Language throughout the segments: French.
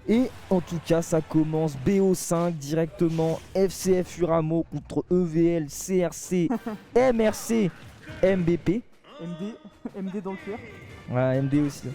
Et en tout cas ça commence BO5 directement, FCF Furamo contre EVL, CRC, MRC, MBP. MD, MD dans le cœur. Ouais, MD aussi.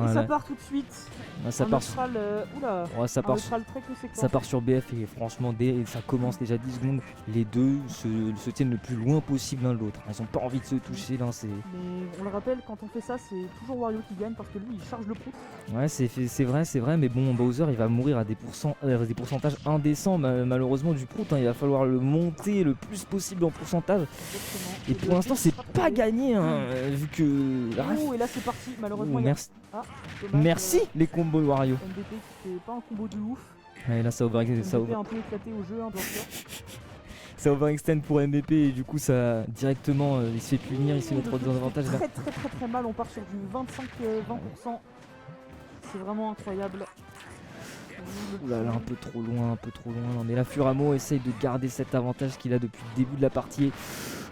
Et ça part tout de suite. Ouais, ça un part neutral, oula, ouais, ça un part neutral très conséquent. Ça part sur BF et franchement dès ça commence déjà 10 secondes, les deux se tiennent le plus loin possible l'un de l'autre. Ils ont pas envie de se toucher là, c'est. Mais on le rappelle, quand on fait ça, c'est toujours Wario qui gagne parce que lui il charge le prout. Ouais c'est vrai, mais bon Bowser il va mourir à des pourcentages indécents malheureusement du prout, hein. Il va falloir le monter le plus possible en pourcentage. Exactement. Et pour l'instant c'est pas gagné hein, vu que. Oh, et là c'est parti, malheureusement. Merci. Ah, dommage, Merci les combos de Wario. MDP qui fait pas un combo de ouf. Ouais, là ça overextend, MDP un peu éclaté au jeu, hein, bien sûr. ça overextend pour MVP et du coup ça directement il se fait punir, il se fait mettre dans avantage. Très mal, on part sur du 25-20%. C'est vraiment incroyable. Oula là, un peu trop loin. Non, mais là Furamo essaye de garder cet avantage qu'il a depuis le début de la partie.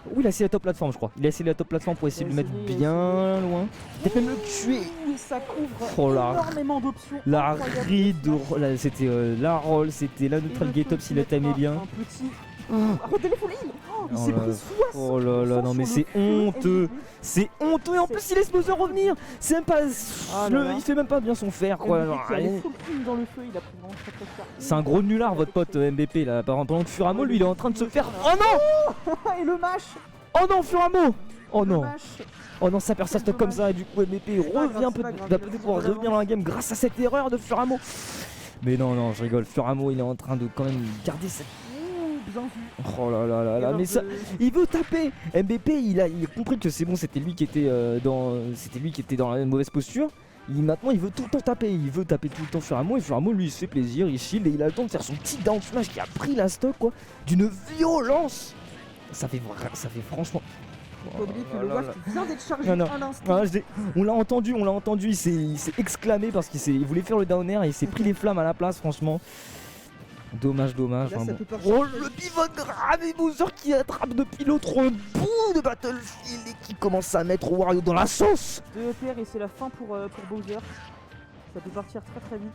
Oh, il a essayé la top plateforme je crois. Il a essayé la top plateforme pour essayer de le mettre bien loin. Peut-être même le tuer. Ça couvre énormément d'options. La ride, c'était la roll, c'était la neutral get up s'il a timé bien. Un petit... il s'est pris 60. Oh là là, non mais c'est honteux. C'est honteux et en plus il laisse Bowser revenir. C'est même pas... il fait même pas bien son fer quoi. C'est un gros nulard votre pote MVP là. Pendant que Furamo lui il est en train de se faire... Oh non. Et le mash. Oh non Furamo. Oh non. Oh non, ça perd sa stock comme ça et du coup MVP revient va peut-être pouvoir revenir dans la game grâce à cette erreur de Furamo. Mais non, je rigole. Furamo il est en train de quand même garder cette... Oh là là, mais ça, il veut taper. MVP, il a compris que c'est bon, c'était lui qui était dans la mauvaise posture. Maintenant, il veut tout le temps taper. Il veut taper tout le temps Furamo et Furamo, lui, il se fait plaisir, il shield et il a le temps de faire son petit down smash qui a pris la stock quoi, d'une violence. Ça fait franchement. Faut oublier que le WAF vient d'être chargé à l'instant. On l'a entendu, il s'est exclamé parce qu'il voulait faire le down air et il s'est pris les flammes à la place, franchement. Dommage. Là, Hein, bon. Oh le pivot grave et Bowser qui attrape depuis l'autre bout de Battlefield et qui commence à mettre Wario dans la sauce. 2 EPR et c'est la fin pour Bowser. Ça peut partir très vite.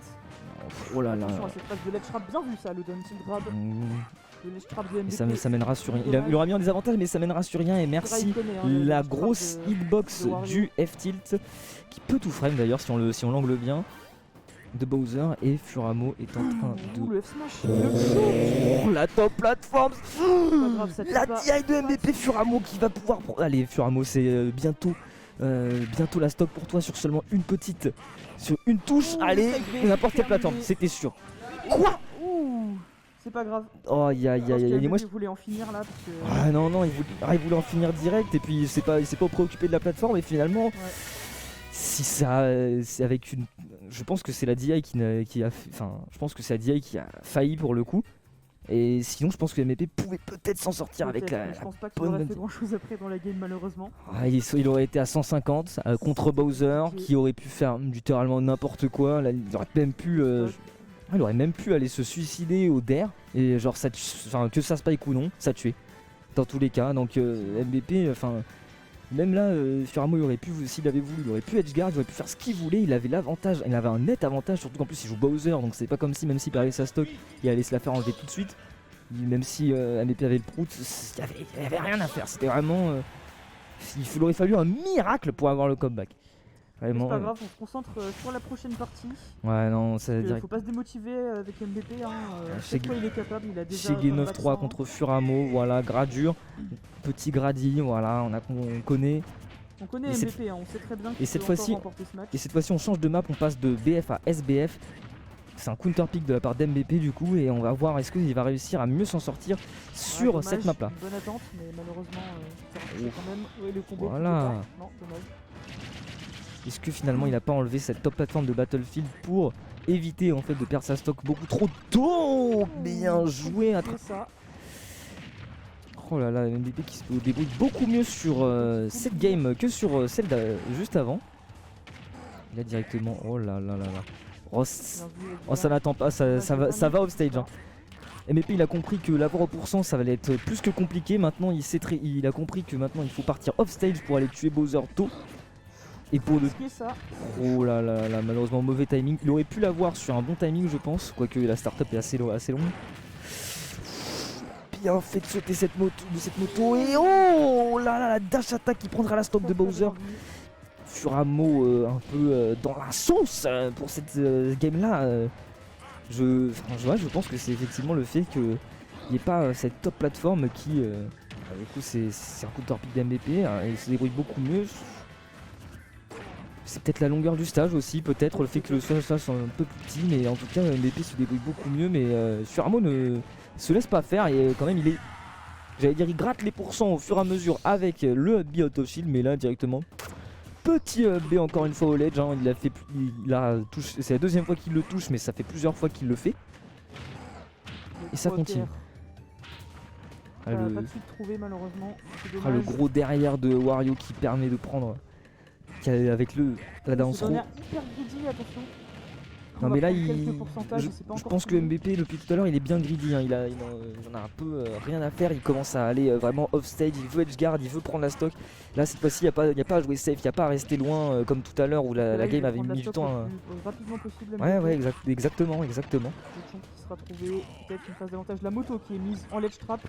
Oh là là. Attention à cette phase de ledge trap, bien vu ça, le down tilt grab. Le ledge trap de MVP. Ça mènera sur rien. Il aura mis en désavantage mais ça mènera sur rien et merci la grosse hitbox du F-tilt qui peut tout frame d'ailleurs si on l'angle bien. De Bowser et Furamo est en train de... le F-smash, la top plateforme. La DI de MVP Furamo qui va pouvoir... Allez Furamo, c'est bientôt la stock pour toi sur seulement une petite... Sur une touche, allez, n'importe quelle plateforme, c'était sûr. Quoi? C'est pas grave. Oh aïe. Moi je voulais en finir là parce que... Ah non, il voulait en finir direct et puis il s'est pas préoccupé de la plateforme et finalement... Ouais. Si ça, c'est avec une, je pense que c'est la DI je pense que c'est la DI qui a failli pour le coup. Et sinon, je pense que MVP pouvait peut-être s'en sortir avec la. Je pense pas qu'il aurait fait grand chose après dans la game malheureusement. Il aurait été à 150 contre Bowser qui aurait pu faire littéralement n'importe quoi. Là, il aurait même pu aller se suicider au DAIR et genre que ça spike ou non, ça tuait. Dans tous les cas, donc MVP, même là, Furamo il aurait pu, s'il avait voulu, il aurait pu edgeguard, il aurait pu faire ce qu'il voulait, il avait l'avantage, il avait un net avantage, surtout qu'en plus il joue Bowser, donc c'est pas comme si, même s'il perdait sa stock, il allait se la faire enlever tout de suite. Même si MVP avait le prout, il y avait rien à faire, c'était vraiment... il aurait fallu un miracle pour avoir le comeback. Vraiment, c'est pas grave, on se concentre sur la prochaine partie. Ouais, non, ça veut dire. Faut pas se démotiver avec MVP. C'est quoi il est capable, il a déjà. Shige 9-3 contre Furamo, voilà, gradure, petit gradi, voilà, on connaît. On connaît MVP, on sait très bien qu'il peut remporter ce match. Et cette fois-ci, on change de map, on passe de BF à SBF. C'est un counter pick de la part d'MVP du coup, et on va voir est-ce qu'il va réussir à mieux s'en sortir sur cette map là. Bonne attente, mais malheureusement, ça quand même. Le combo. Voilà. Non, dommage. Est-ce que finalement il n'a pas enlevé cette top plateforme de Battlefield pour éviter en fait de perdre sa stock beaucoup trop tôt? Bien joué à ça. Oh là là, MVP qui se débrouille beaucoup mieux sur cette game que sur celle juste avant. Là directement, oh là là là là. Oh, ça n'attend pas, ça va off stage. Hein. MVP il a compris que l'avoir au pourcent ça allait être plus que compliqué. Maintenant il a compris que maintenant il faut partir off stage pour aller tuer Bowser tôt. Et pour le... Risqué, ça. Oh là là là, malheureusement mauvais timing. Il aurait pu l'avoir sur un bon timing je pense, quoique la startup est assez longue. Bien fait de sauter cette moto et oh là là, la dash attack qui prendra la stock de Bowser. Furamo un peu dans la sauce pour cette game là. Je pense que c'est effectivement le fait qu'il n'y ait pas cette top plateforme qui du coup c'est un coup de torpille d'MVP hein, et il se débrouille beaucoup mieux. C'est peut-être la longueur du stage aussi, peut-être le fait que le stage soit un peu plus petit, mais en tout cas MVP se débrouille beaucoup mieux, mais Furamo ne se laisse pas faire et quand même il gratte les pourcents au fur et à mesure avec le B out of shield, mais là directement petit B encore une fois au ledge, hein, c'est la deuxième fois qu'il le touche, mais ça fait plusieurs fois qu'il le fait et ça continue. Pas de suite trouvé malheureusement. Le gros derrière de Wario qui permet de prendre avec la down throw. Hyper greedy, attention. Non mais là je pense que MVP depuis tout à l'heure il est bien greedy hein. il en a un peu rien à faire, il commence à aller vraiment off stage, il veut edge guard, il veut prendre la stock. Là cette fois-ci il n'y a pas à jouer safe, il n'y a pas à rester loin comme tout à l'heure où la game avait mis du temps. Rapidement possible. Ouais exactement. Le champ qui sera trouvé, peut-être une phase d'avantage de la moto qui est mise en ledge trap.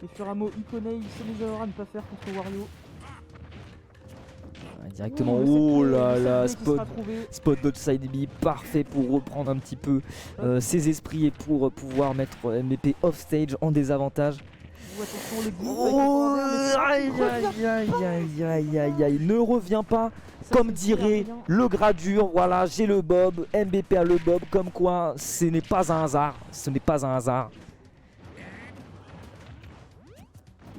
Et Furamo Iconei il sait les erreurs à ne pas faire contre Wario. Directement, oh là là, spot dodge side B, parfait pour reprendre un petit peu ses esprits et pour pouvoir mettre MVP off stage en désavantage. Oh, aïe, ne revient pas, comme dirait le gradure, voilà, j'ai le bob, MVP a le bob, comme quoi ce n'est pas un hasard,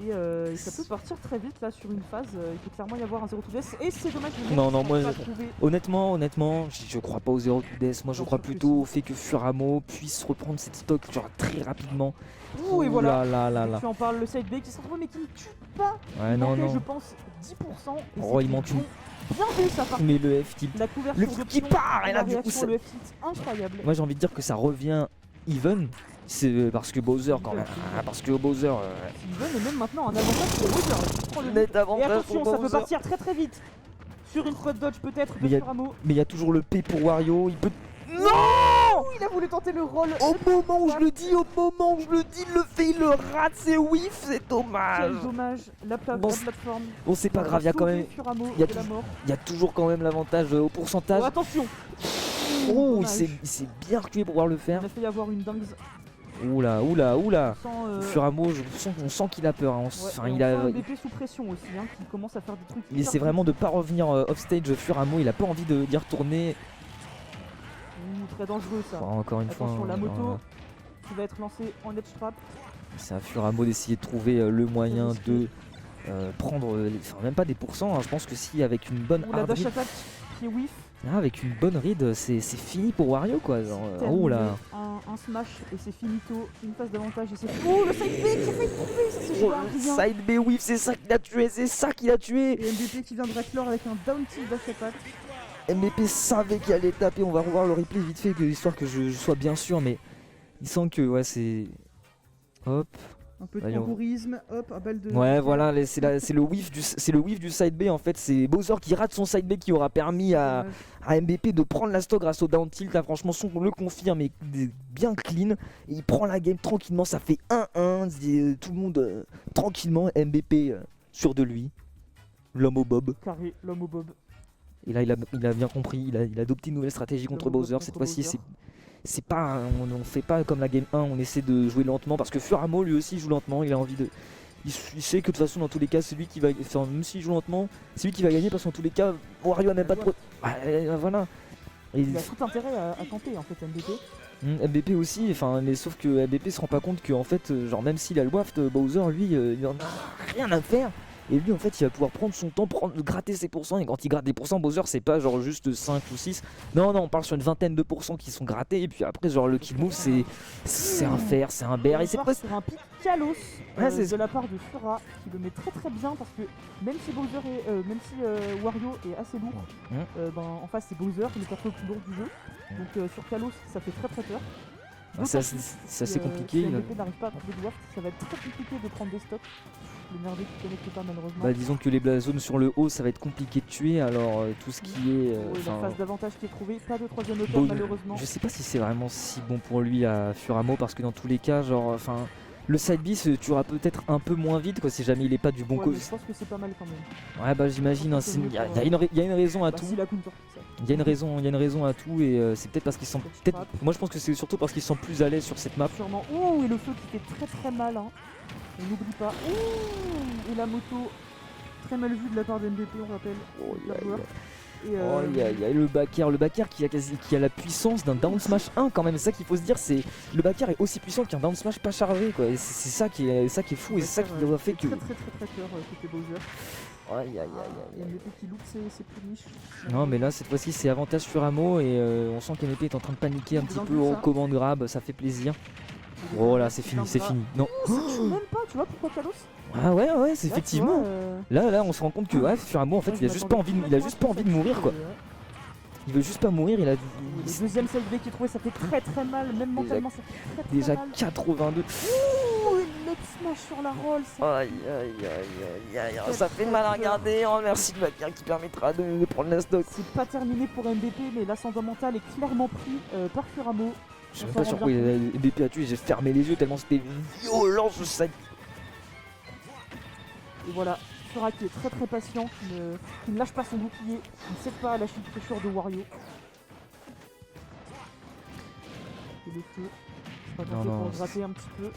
Et ça peut partir très vite là sur une phase, il peut clairement y avoir un 0 to death et c'est dommage de moi honnêtement je crois pas au 0 to death, moi je crois plutôt au fait que Furamo puisse reprendre cette stock genre très rapidement. Et voilà, là. Tu en parles, le side B qui s'en trouve mais qui ne tue pas. Ouais, non. Je pense 10% et oh il manque une... Bien vu ça part. Mais le F-tilt, la couverture qui part et là du coup ça... le F-tilt incroyable. Moi j'ai envie de dire que ça revient even. C'est parce que Bowser quand même. Parce que Bowser. Et même maintenant un avantage pour Bowser. Net avantage. Et attention, ça peut partir très très vite. Sur une spot dodge peut-être de Furamo. Mais il y a toujours le P pour Wario. Il peut. Non, il a voulu tenter le roll. Au moment où je le dis, il le fait, il le rate, c'est whiff, c'est dommage. Quel dommage, la plateforme. Bon c'est pas grave, il y a quand même. Il y a toujours quand même l'avantage au pourcentage. Oh, attention. Oh, il s'est bien reculé pour pouvoir le faire. Il a fait y avoir une dingue. Oula. Furamo, on sent qu'il a peur. Il a un BP sous pression aussi, hein, qui commence à faire des trucs. Il essaie vraiment de pas revenir off stage. Furamo, il a pas envie d'y retourner. Très dangereux ça. Encore une Attention, fois. La moto qui va être lancée en edge trap. C'est à Furamo d'essayer de trouver le moyen de prendre, même pas des pourcents. Hein. Je pense que si avec une bonne la dash attack qui est whiff. Avec une bonne read, c'est fini pour Wario quoi. Oh là. Un smash et c'est finito, une phase d'avantage et c'est... Oh le side B qui a fait tomber, ça side B whiff, c'est ça qui l'a tué, Et MVP qui vient de refleur avec un down tilt dash attack. MVP savait qu'il allait taper, on va revoir le replay vite fait, histoire que je sois bien sûr, mais il sent que ouais c'est... Hop. Un peu de tambourisme, hop, à balle de... Ouais voilà, c'est le whiff du side B en fait, c'est Bowser qui rate son side B qui aura permis à MVP de prendre la stock grâce au down tilt, là franchement on le confirme, et bien clean, et il prend la game tranquillement, ça fait 1-1, tout le monde tranquillement, MVP sûr de lui, l'homme au bob. Carré, l'homme au bob. Et là il a bien compris, il a adopté une nouvelle stratégie contre Bowser, cette fois-ci c'est pas, on fait pas comme la game 1, on essaie de jouer lentement parce que Furamo lui aussi joue lentement, il a envie de... Il sait que de toute façon dans tous les cas c'est lui qui va... Enfin même s'il joue lentement, c'est lui qui va gagner parce qu'en tous les cas Wario n'a pas de... Voilà. Et il a tout intérêt à camper en fait MVP. MVP aussi, enfin mais sauf que MVP se rend pas compte que en fait genre même s'il a le waft, Bowser lui il en a rien à faire. Et lui en fait il va pouvoir prendre son temps, gratter ses pourcents, et quand il gratte des pourcents, Bowser c'est pas genre juste 5 ou 6. Non on parle sur une vingtaine de pourcents qui sont grattés, et puis après genre le kill move c'est un fer, c'est un bear, et c'est pas sur un pic Kalos de la part de Fura qui le met très très bien parce que même si Bowser est, même si Wario est assez lourd, en face c'est Bowser, il est pas le plus lourd du jeu. Donc sur Kalos ça fait très très peur. C'est assez compliqué. Si MVP n'arrive pas à trouver de waft, ça va être très compliqué de prendre des stocks. l'énervé qui connecte pas malheureusement. Bah disons que les zones sur le haut ça va être compliqué de tuer, alors tout ce qui est... la phase d'avantage qui est trouvée, pas de troisième hauteur malheureusement. Je sais pas si c'est vraiment si bon pour lui à Furamo, parce que dans tous les cas, genre, enfin... Le side B se tuera peut-être un peu moins vite quoi, si jamais il est pas du bon côté. Je pense que c'est pas mal quand même. Ouais bah j'imagine, hein, il y a une raison à tout. Il y a une raison à tout et c'est peut-être parce qu'ils sont peut-être. Moi je pense que c'est surtout parce qu'ils sont plus à l'aise sur cette map. Sûrement. Ouh, et le feu qui fait très mal hein. On n'oublie pas. Ouh, et la moto très mal vue de la part d'MVP, on rappelle. Il y a le backer qui a la puissance d'un down smash 1 quand même, c'est ça qu'il faut se dire, c'est le backer est aussi puissant qu'un down smash pas chargé quoi, c'est ça qui est fou et c'est ça qui doit fait que... Très peur côté Bowser. MVP qui loupe ses punish. Non mais là cette fois-ci c'est avantage Furamo et on sent qu'MVP est en train de paniquer un petit peu au commande grab, ça fait plaisir. Oh là c'est fini, non. Même pas, tu vois pourquoi Kalos? Ah ouais c'est effectivement. Là on se rend compte que Furamo en fait il a juste pas envie de mourir quoi. Il veut juste pas mourir, il a... Le deuxième side B qui est trouvé, ça fait très mal, même mentalement ça fait très déjà mal. 82. Ouh, une up smash sur la roll. Aïe, ça fait mal à regarder. Oh merci le backer qui permettra de prendre la stock. C'est pas terminé pour MVP, mais l'ascendant mental est clairement pris par Furamo. Je suis même pas sûr que MVP a tué, j'ai fermé les yeux tellement c'était violent ce side. Et voilà, Fura qui est très patient, qui ne lâche pas son bouclier, qui ne cède pas à la chute pressure de Wario. Et le feu, c'est pas tenté pour gratter un petit peu.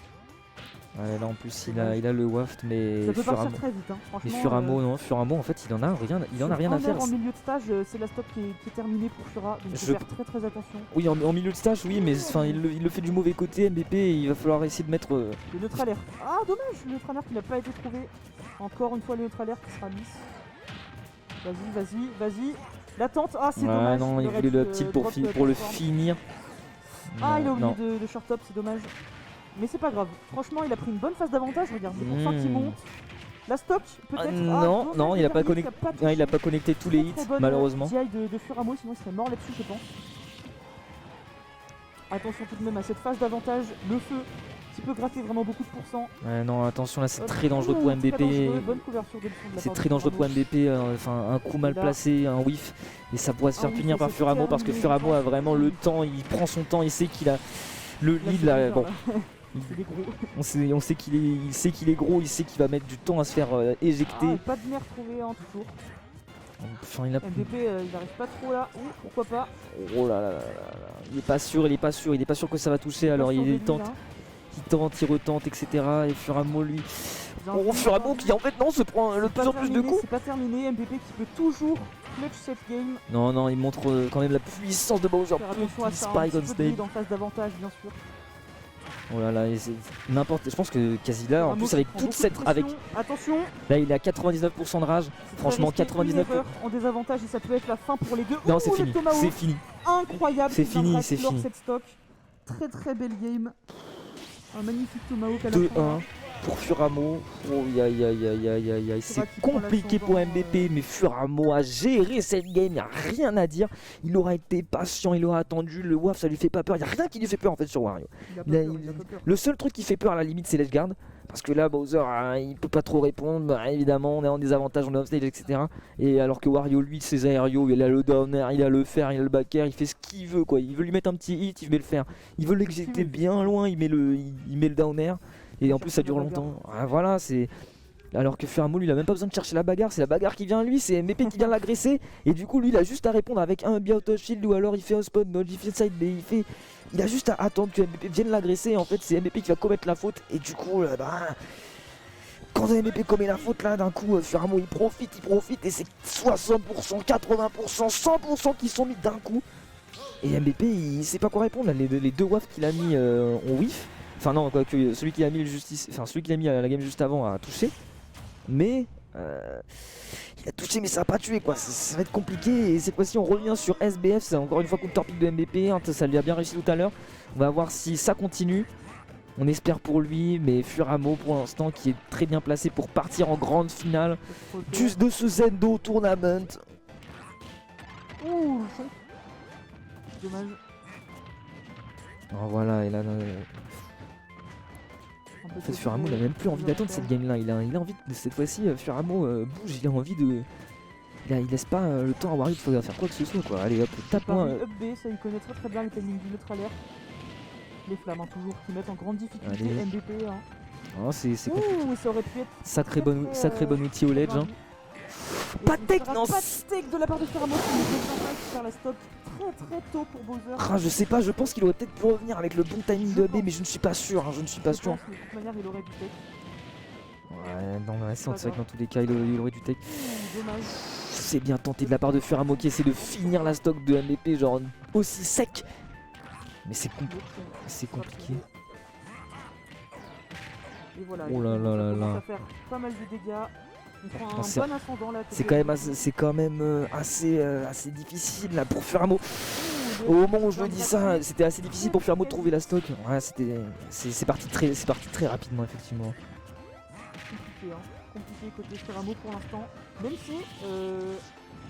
Ouais, là en plus il a le waft mais ça peut partir très vite hein, franchement. Mais Furamo en fait il en a rien à faire. En milieu de stage c'est la stop qui est terminée pour Fura, donc faut faire très attention. Oui en milieu de stage oui mais il le fait du mauvais côté MVP et il va falloir essayer de mettre... Le neutral air. Ah dommage, le neutral air qui n'a pas été trouvé. Encore une fois le neutral air qui sera lisse. Vas-y. L'attente, ah c'est dommage. Non il voulait le petit pour le finir. Ah il a oublié de short top, c'est dommage. Mais c'est pas grave, franchement il a pris une bonne phase d'avantage, regarde, c'est pour ça qu'il monte. La stock peut-être... non, il a pas connecté tous les hits malheureusement. DI de Furamo, sinon il serait mort là-dessus je pense. Attention tout de même à cette phase d'avantage, le feu qui peut gratter vraiment beaucoup de pourcents. Ouais non attention là c'est très dangereux pour MVP. C'est très dangereux pour MVP, enfin un coup mal placé, un whiff et ça pourrait se faire punir par Furamo parce que Furamo a vraiment le temps, il prend son temps, il sait qu'il a le lead là, bon. On sait qu'il est gros, il sait qu'il va mettre du temps à se faire éjecter. Pas de nerf trouvé en toujours. Enfin, MVP il n'arrive pas trop là, pourquoi pas. Oh là, il est pas sûr que ça va toucher, alors il tente, il retente, etc. Et Furamo lui... Furamo qui en fait non se prend le plus en plus de coups. C'est pas terminé, MVP qui peut toujours clutch cette game. Non, il montre quand même la puissance de Bowser. Spike on stage. En phase d'avantage bien sûr. Oh là là, n'importe. Je pense que Kazila, en plus avec toute cette, attention. Là, il a 99% de rage. Franchement, 99%. En désavantage et ça peut être la fin pour les deux. Non, c'est fini. Incroyable. C'est fini. Cette stock. Très belle game. Un magnifique Tomahawk à la 2-1 fin. pour Furamo. Oh, c'est compliqué pour MVP, mais Furamo a géré cette game, il n'y a rien à dire. Il aura été patient, il aura attendu, le WAF ça lui fait pas peur, il n'y a rien qui lui fait peur en fait sur Wario. Le seul truc qui fait peur à la limite c'est l'edgeguard, parce que là Bowser il peut pas trop répondre, évidemment on est en désavantage, on est offstage etc. Et alors que Wario lui ses aérios, il a le down air, il a le fer, il a le back air, il fait ce qu'il veut quoi, il veut lui mettre un petit hit, il met le fer, il veut l'exécuter bien loin, il met le down air. Et en plus ça dure longtemps. Ah, voilà, c'est... Alors que Furamo lui il a même pas besoin de chercher la bagarre, c'est la bagarre qui vient à lui, c'est MVP qui vient l'agresser. Et du coup lui il a juste à répondre avec un out of shield ou alors il fait un spot dodge, il fait side B, il a juste à attendre que MVP vienne l'agresser. En fait c'est MVP qui va commettre la faute et du coup quand MVP commet la faute là d'un coup Furamo il profite et c'est 60%, 80%, 100% qui sont mis d'un coup. Et MVP il sait pas quoi répondre là, les deux wafs qu'il a mis ont whiff. Enfin non, quoique celui qui a mis à la game juste avant a touché. Mais il a touché mais ça a pas tué quoi, ça va être compliqué. Et cette fois-ci on revient sur SBF, c'est encore une fois contre torpille de MVP, hein, ça lui a bien réussi tout à l'heure. On va voir si ça continue. On espère pour lui, mais Furamo pour l'instant qui est très bien placé pour partir en grande finale juste de ce Zendo Tournament. Ouh, dommage. Alors voilà, et là... En fait, Furamo il a même plus envie d'attendre cette game là, il a envie de, cette fois-ci, Furamo bouge, il a envie de... Il laisse pas le temps à Wario de faire quoi que ce soit quoi. Allez hop, tape un. Up B, ça il connaît très bien les timings du neutre alerte. Les flammes hein, toujours qui mettent en grande difficulté Allez. MVP. Hein. Oh, c'est compliqué. Ça aurait pu être sacré bon outil au ledge. Hein. Pas de tech, non. Pas de tech de la part de Furamo qui nous faire la stop très tôt pour Bowser. Ah, je sais pas, je pense qu'il aurait peut-être pu revenir avec le bon timing de B, mais je ne suis pas sûr. Hein, je ne suis pas sûr. De toute manière, il aurait du tech. Ouais, non, mais c'est vrai que dans tous les cas, il aurait du tech. Dommage. C'est bien tenté de la part de Furamo qui essaie de finir la stock de MVP, genre aussi sec. Mais c'est compliqué. Et voilà, oh là là là là. Ça va faire pas mal de dégâts. On prend un bon ascendant là. C'est quand même assez difficile là pour Furamo. Au moment où je me dis ça, c'était assez difficile pour Furamo de trouver la stock. Ouais, c'est parti très rapidement effectivement. Compliqué, hein. Compliqué côté Furamo pour l'instant. Même si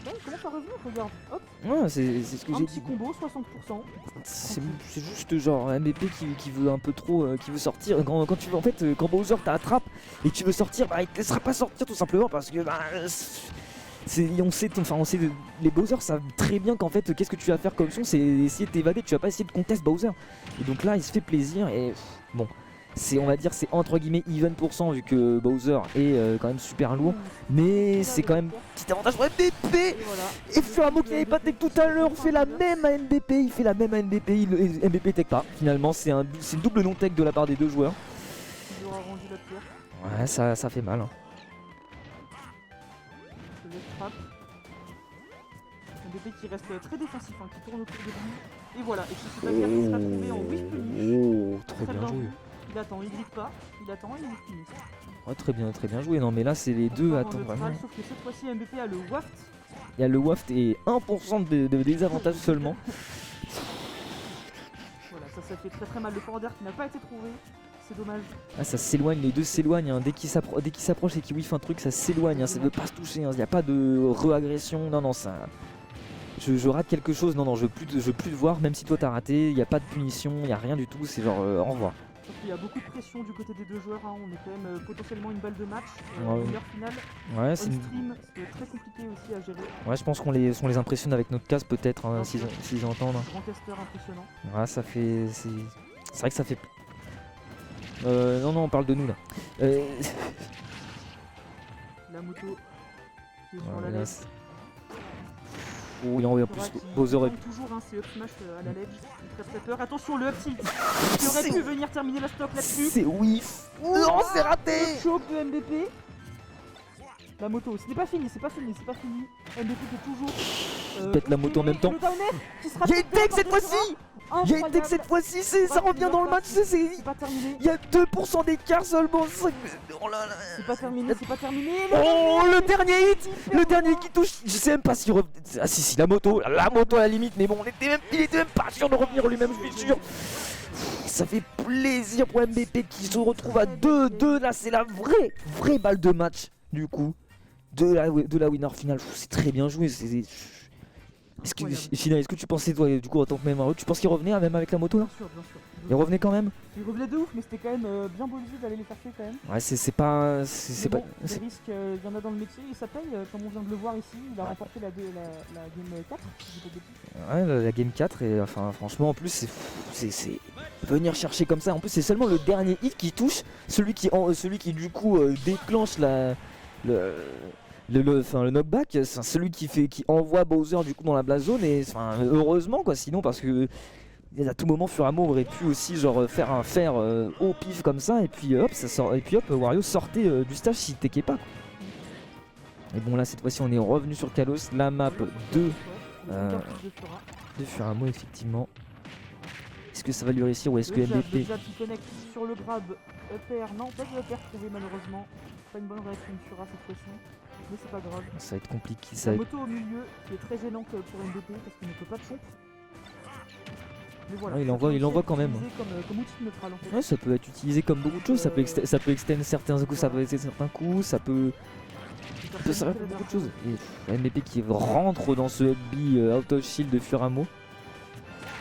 là, il commence à revenir, regarde. Hop. Ouais, c'est ce que j'ai dit. Un petit combo, 60%. C'est juste genre MVP qui veut un peu trop, qui veut sortir. Quand tu veux, en fait, quand Bowser t'attrape et que tu veux sortir, bah il te laissera pas sortir tout simplement parce que on sait les Bowser savent très bien qu'en fait qu'est-ce que tu vas faire comme son, c'est essayer de t'évader. Tu vas pas essayer de contester Bowser. Et donc là, il se fait plaisir et bon. On va dire c'est entre guillemets even % vu que Bowser est quand même super lourd, mais c'est quand même petit avantage pour MVP. Et Furamo qui n'avait pas tech tout à l'heure fait la même à MVP, il fait la même à MVP, MVP tech pas. Finalement c'est une double non tech de la part des deux joueurs. Ouais, ça fait mal. Hein. MVP qui reste très défensif, hein, qui tourne autour de lui. Et voilà, et qui s'est pas trouvé en whiff punish. Oh, trop bien joué. Il attend, il glisse pas, il attend, il whiff punish. Ouais, très bien joué. Non mais là c'est les deux attendent vraiment. Sauf que cette fois-ci MVP a le waft. Il y a le waft et 1% de désavantage seulement. Voilà, ça fait très mal. Le forward d'air qui n'a pas été trouvé. C'est dommage. Ah, ça s'éloigne, les deux s'éloignent. Hein. Dès qu'ils s'approchent et qu'ils whiffent un truc, ça s'éloigne. Hein. Ça veut pas se toucher. Il n'y a pas de re-agression. Non, ça. Je rate quelque chose. Non, je veux plus te voir. Même si toi t'as raté, il n'y a pas de punition, il n'y a rien du tout. C'est genre au revoir. Il y a beaucoup de pression du côté des deux joueurs. Hein. On est quand même potentiellement une balle de match. Ouais. Une heure finale. Ouais, c'est stream, c'est très compliqué aussi à gérer. Ouais, je pense qu'on les impressionne avec notre casse peut-être hein, s'ils entendent. Grand caster impressionnant. Ouais, ça fait. C'est vrai que ça fait. Non, on parle de nous là. La moto qui est sur la ledge. Oh, il envoie en plus Bowser. Toujours hein, c'est up smash à la ledge. Il fait très peur. Attention, le up tilt qui aurait pu venir terminer la stock là-dessus. C'est whiff. Non, c'est raté. Le choke de MVP. La moto, c'est pas fini. MVP qui est toujours. Pète la moto en même temps. Il y a une tech cette fois-ci. Il y a une tech cette fois-ci, ça revient dans le match. C'est pas terminé. Il y a 2% d'écart seulement. Oh là là. C'est pas terminé. Oh, le dernier hit. Le dernier qui touche. Je sais même pas s'il revient. Ah si, la moto à la limite. Mais bon, il était même pas sûr de revenir lui-même, je suis sûr. Ça fait plaisir pour MVP qui se retrouve à 2-2. Là, c'est la vraie balle de match du coup. De la winner finale. C'est très bien joué. Est-ce que tu pensais, toi, du coup, en tant que même tu penses qu'il revenait même avec la moto là? Bien sûr. Il revenait quand même? Il revenait de ouf, mais c'était quand même bien ballsy d'aller les chercher quand même. Ouais, c'est pas. Des risques, il y en a dans le métier et ça paye, comme on vient de le voir ici. Il a remporté la game 4. Ouais, la game 4, et enfin, franchement, en plus, c'est venir chercher comme ça. En plus, c'est seulement le dernier hit qui touche, celui qui du coup déclenche le knockback, c'est celui qui envoie Bowser du coup dans la blast zone et heureusement quoi, sinon parce que à tout moment Furamo aurait pu aussi genre faire un fer au pif comme ça et puis hop Wario sortait du stage s'il techait pas quoi. Et bon là cette fois-ci on est revenu sur Kalos, la map de Furamo effectivement. Est-ce que ça va lui réussir ou est-ce que MVP déjà qui connecte sur le grab EPR, non pas de EPR trouvé malheureusement, pas une bonne réaction de Fura cette fois-ci. Mais c'est pas grave. Ça va être compliqué. La moto au milieu qui est très gênante pour MVP parce qu'il ne peut pas de chomp. Mais voilà, ouais, il envoie quand même. Comme outil neutral en fait. Ouais, ça peut être utilisé comme beaucoup de choses. Ça peut extendre certains coups, ça peut extendre certains coups, ça peut servir pour beaucoup de choses. Et MVP qui rentre dans ce B out of shield de Furamo.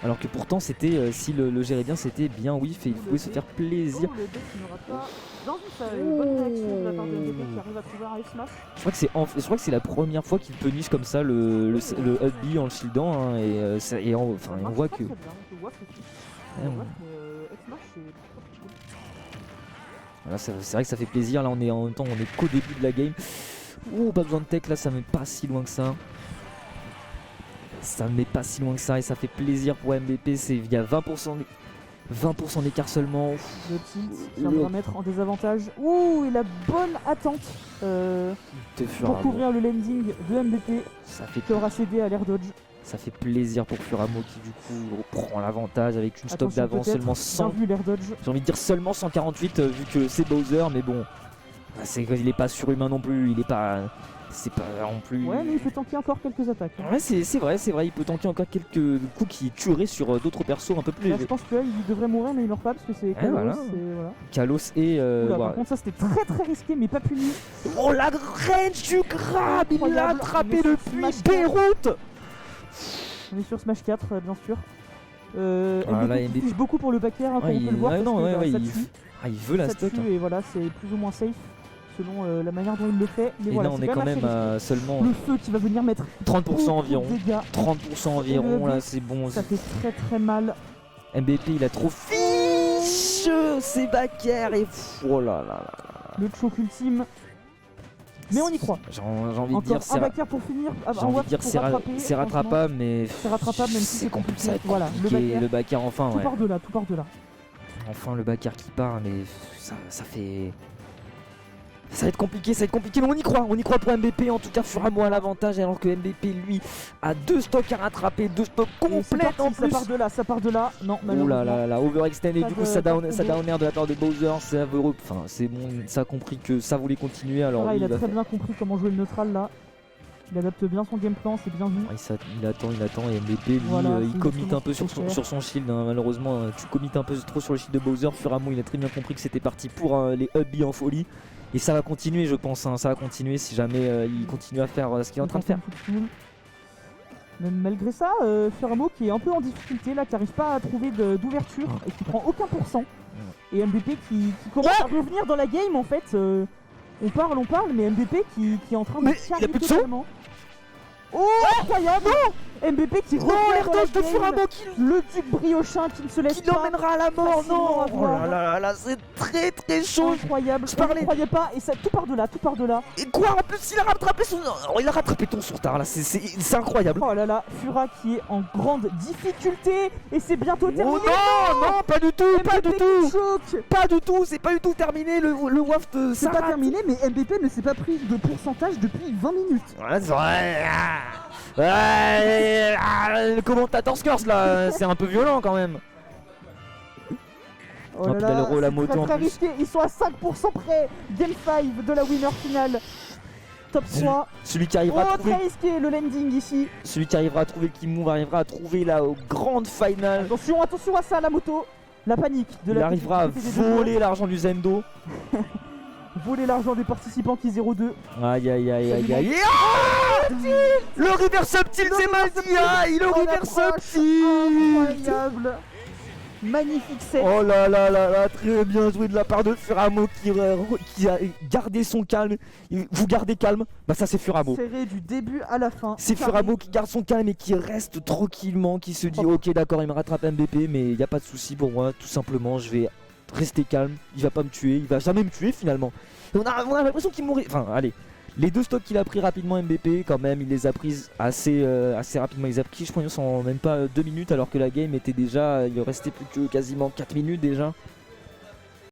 Alors que pourtant c'était, si le gérait bien, c'était bien whiff et il pouvait se faire plaisir. Le deck qui n'aura pas. Bien vu ça, une bonne réaction de la part de MBP qui arrive à trouver un F-smash. Je crois que c'est la première fois qu'il punish comme ça le up B en le shieldant hein, et on voit que. Voilà, c'est vrai que ça fait plaisir. Là on est en même temps on est qu'au début de la game. Oh, pas besoin de tech là, ça met pas si loin que ça. Ça met pas si loin que ça et ça fait plaisir pour MBP. Il y a 20% d'écart seulement. Le tilt viendra mettre en désavantage. Ouh, et la bonne attente pour couvrir le landing de MBP qui aura cédé à l'air dodge. Ça fait plaisir pour Furamo qui du coup prend l'avantage avec une stock d'avance seulement 100. J'ai envie de dire seulement 148 vu que c'est Bowser, mais bon, il est pas surhumain non plus, il est pas. C'est pas non plus. Ouais, mais il peut tanker encore quelques attaques. Ouais, c'est vrai, il peut tanker encore quelques coups qui tueraient sur d'autres persos un peu plus légers. Je pense qu'il devrait mourir, mais il meurt pas parce que c'est Kalos. Voilà. Kalos et. Par contre, ça c'était très risqué, mais pas puni. Oh, la range du grab, il l'a attrapé depuis Beyrouth. On est sur Smash 4, bien sûr. MBP touche beaucoup pour le back air, comme on peut le voir. Il veut la stock. Et voilà, c'est plus ou moins safe. Selon la manière dont il le fait. Mais et voilà, là on est quand même à seulement le feu qui va venir mettre 30% environ. 30% environ, là c'est bon. Ça fait très mal. MBP il a trop fiche ses back air et oh là là. Le choke ultime. Mais on y croit. J'ai envie de dire un back air pour finir. C'est rattrapable, mais c'est rattrapable même si c'est compliqué. Voilà, le back air enfin. Tout part de là. Enfin le back air qui part, mais ça fait. Ça va être compliqué, mais on y croit pour MBP, en tout cas Furamo à l'avantage alors que MBP lui a 2 stocks à rattraper, 2 stocks complètes en plus. Ça part de là, non malheureusement. Oh là, overextend et du coup ça down air de la part de Bowser, c'est avereux, enfin c'est bon, ça a compris que ça voulait continuer alors il a très bien compris comment jouer le neutral là. Il adapte bien son game plan, c'est bien vu. Il attend et MBP lui il commit un peu sur son shield hein. Malheureusement tu commites un peu trop sur le shield de Bowser. Furamo il a très bien compris que c'était parti pour les up B en folie. Et ça va continuer je pense, ça va continuer si jamais il continue à faire ce qu'il est en train de faire. Même malgré ça, Furamo qui est un peu en difficulté là, qui n'arrive pas à trouver d'ouverture et qui prend aucun pourcent. Et MBP qui commence à revenir dans la game en fait. On parle, mais MBP qui est en train de charger totalement. Oh, incroyable! MBP qui revient de Furamo le duc briochin qui ne se laisse pas. Qui l'emmènera à la mort, non! Oh là là, c'est très chaud! Incroyable, je ne croyais pas, et ça tout part de là. Et quoi, en plus, il a rattrapé il a rattrapé ton sourtard là, c'est incroyable! Oh là là, Fura qui est en grande difficulté, et c'est bientôt terminé! Oh non, pas du tout, pas du tout, c'est pas du tout terminé, le waft c'est pas terminé, mais MBP ne s'est pas pris de pourcentage depuis 20 minutes. Ouais, c'est vrai! Le commentateur Scurs là, c'est un peu violent quand même. Oh là là, c'est la moto très risqué. Ils sont à 5% près. Game 5 de la winner finale. Top 3. Celui qui arrivera à trouver. Très risqué le landing ici. Celui qui arrivera à trouver le Kim Move arrivera à trouver la grande finale. Attention à ça, la moto. La panique de la. Il arrivera à voler l'argent du Zendo. Voler l'argent des participants qui 0-2. Aïe. Le reverse up tilt, c'est Mazia. Il le reverse up tilt. Incroyable. Magnifique set. Oh là, très bien joué de la part de Furamo qui a gardé son calme. Vous gardez calme, bah ça c'est Furamo. Serré du début à la fin. C'est Furamo qui garde son calme et qui reste tranquillement, qui se dit ok d'accord il me rattrape MBP mais il n'y a pas de souci pour moi, tout simplement je vais rester calme, il va pas me tuer, il va jamais me tuer finalement. On a l'impression qu'il mourrait, enfin allez. Les 2 stocks qu'il a pris rapidement MBP, quand même, il les a prises assez rapidement. Il les a pris, je pense, en même pas 2 minutes, alors que la game était déjà. Il restait plus que quasiment 4 minutes déjà.